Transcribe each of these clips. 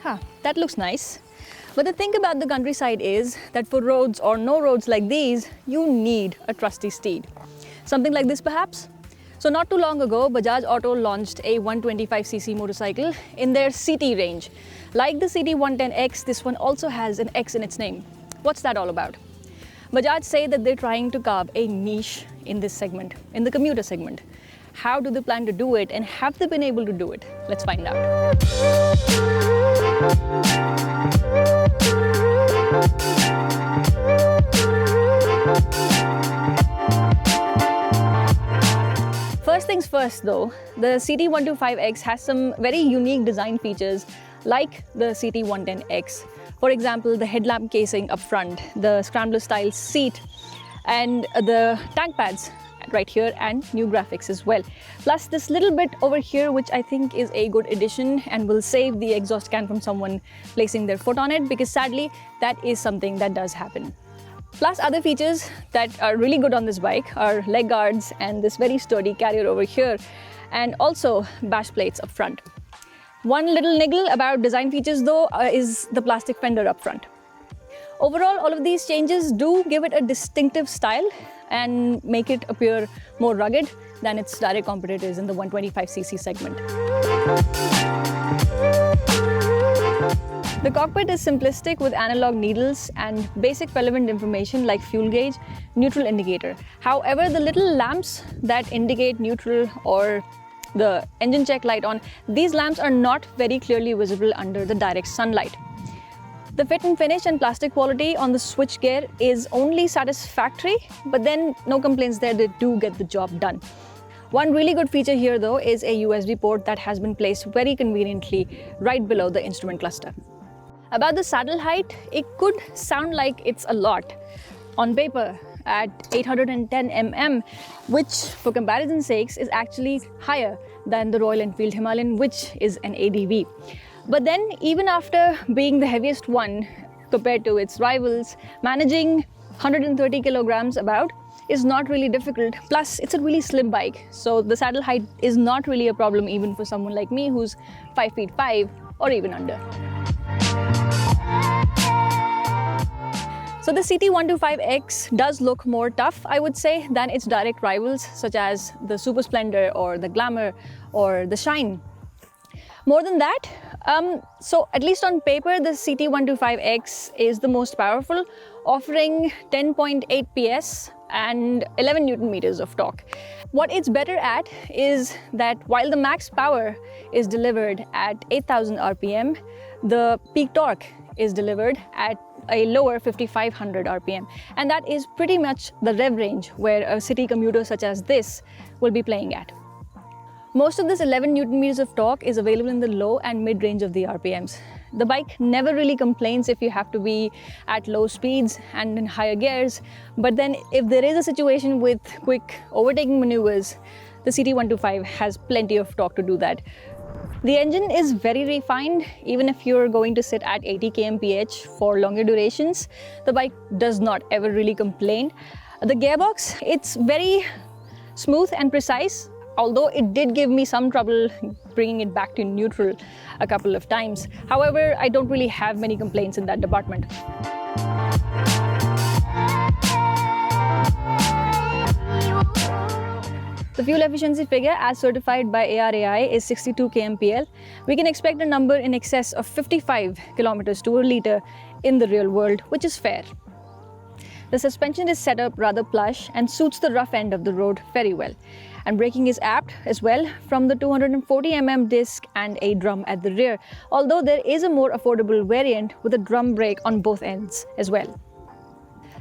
Huh, that looks nice. But the thing about the countryside is that for roads or no roads like these, you need a trusty steed. Something like this perhaps? So not too long ago, Bajaj Auto launched a 125cc motorcycle in their CT range. Like the CT 110X, this one also has an X in its name. What's that all about? Bajaj say that they're trying to carve a niche in this segment, in the commuter segment. How do they plan to do it, and have they been able to do it? Let's find out. First things first though, the CT 125X has some very unique design features like the CT 110X. For example, the headlamp casing up front, the scrambler style seat, and the tank pads right here, and new graphics as well. Plus this little bit over here, which I think is a good addition and will save the exhaust can from someone placing their foot on it, because sadly that is something that does happen. Plus other features that are really good on this bike are leg guards and this very sturdy carrier over here, and also bash plates up front. One little niggle about design features though is the plastic fender up front. Overall, all of these changes do give it a distinctive style and make it appear more rugged than its direct competitors in the 125cc segment. The cockpit is simplistic with analog needles and basic relevant information like fuel gauge, neutral indicator. However, the little lamps that indicate neutral or the engine check light on, these lamps are not very clearly visible under the direct sunlight. The fit and finish and plastic quality on the switchgear is only satisfactory, but then no complaints there, they do get the job done. One really good feature here though is a USB port that has been placed very conveniently right below the instrument cluster. About the saddle height, it could sound like it's a lot on paper at 810 mm, which for comparison's sakes is actually higher than the Royal Enfield Himalayan, which is an ADV. But then even after being the heaviest one compared to its rivals, managing 130 kilograms about is not really difficult. Plus it's a really slim bike, so the saddle height is not really a problem even for someone like me who's 5 feet 5 or even under. So the CT 125X does look more tough, I would say, than its direct rivals such as the Super Splendor or the Glamour or the Shine. More than that, so at least on paper, the CT 125X is the most powerful, offering 10.8 PS and 11 Newton meters of torque. What it's better at is that while the max power is delivered at 8,000 RPM, the peak torque is delivered at a lower 5,500 RPM. And that is pretty much the rev range where a city commuter such as this will be playing at. Most of this 11 Newton meters of torque is available in the low and mid range of the RPMs. The bike never really complains if you have to be at low speeds and in higher gears, but then if there is a situation with quick overtaking maneuvers, the CT 125 has plenty of torque to do that. The engine is very refined. Even if you're going to sit at 80 kmph for longer durations, the bike does not ever really complain. The gearbox, it's very smooth and precise, although it did give me some trouble bringing it back to neutral a couple of times. However, I don't really have many complaints in that department. The fuel efficiency figure as certified by ARAI is 62 kmpl. We can expect a number in excess of 55 kilometers to a litre in the real world, which is fair. The suspension is set up rather plush and suits the rough end of the road very well. And braking is apt as well from the 240 mm disc and a drum at the rear, although there is a more affordable variant with a drum brake on both ends as well.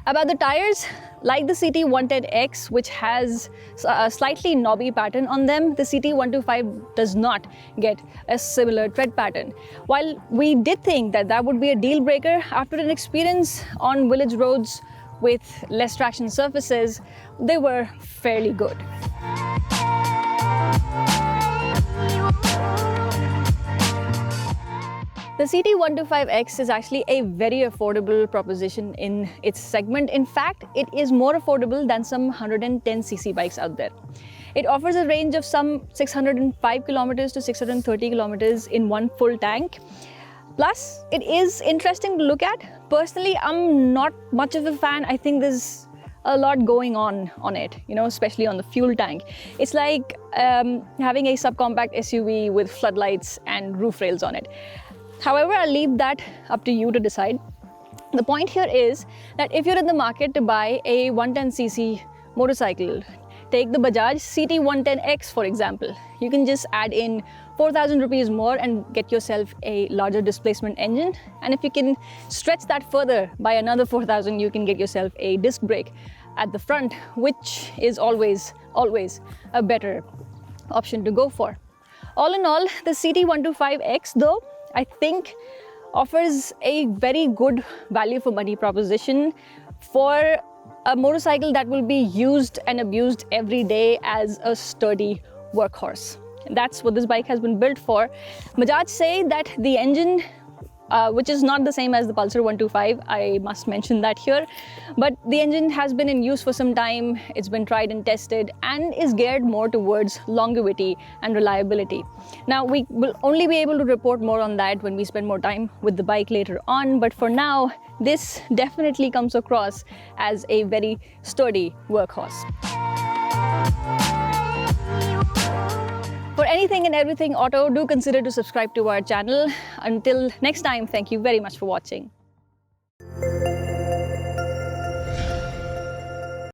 About the tires, like the CT 110X, which has a slightly knobby pattern on them, the CT 125 does not get a similar tread pattern. While we did think that that would be a deal breaker, after an experience on village roads with less traction surfaces, they were fairly good. The CT 125X is actually a very affordable proposition in its segment. In fact, it is more affordable than some 110cc bikes out there. It offers a range of some 605 kilometers to 630 kilometers in one full tank. Plus, it is interesting to look at. Personally, I'm not much of a fan. I think there's a lot going on it, you know, especially on the fuel tank. It's like having a subcompact SUV with floodlights and roof rails on it. However, I'll leave that up to you to decide. The point here is that if you're in the market to buy a 110cc motorcycle, take the Bajaj CT 110X for example, you can just add in 4,000 rupees more and get yourself a larger displacement engine. And if you can stretch that further by another 4,000, you can get yourself a disc brake at the front, which is always a better option to go for. All in all, the CT 125X though, I think offers a very good value for money proposition for a motorcycle that will be used and abused every day as a sturdy workhorse. And that's what this bike has been built for. Bajaj say that the engine, which is not the same as the Pulsar 125, I must mention that here, but the engine has been in use for some time. It's been tried and tested and is geared more towards longevity and reliability. Now, we will only be able to report more on that when we spend more time with the bike later on, but for now, this definitely comes across as a very sturdy workhorse. For anything and everything auto, do consider to subscribe to our channel. Until next time, thank you very much for watching.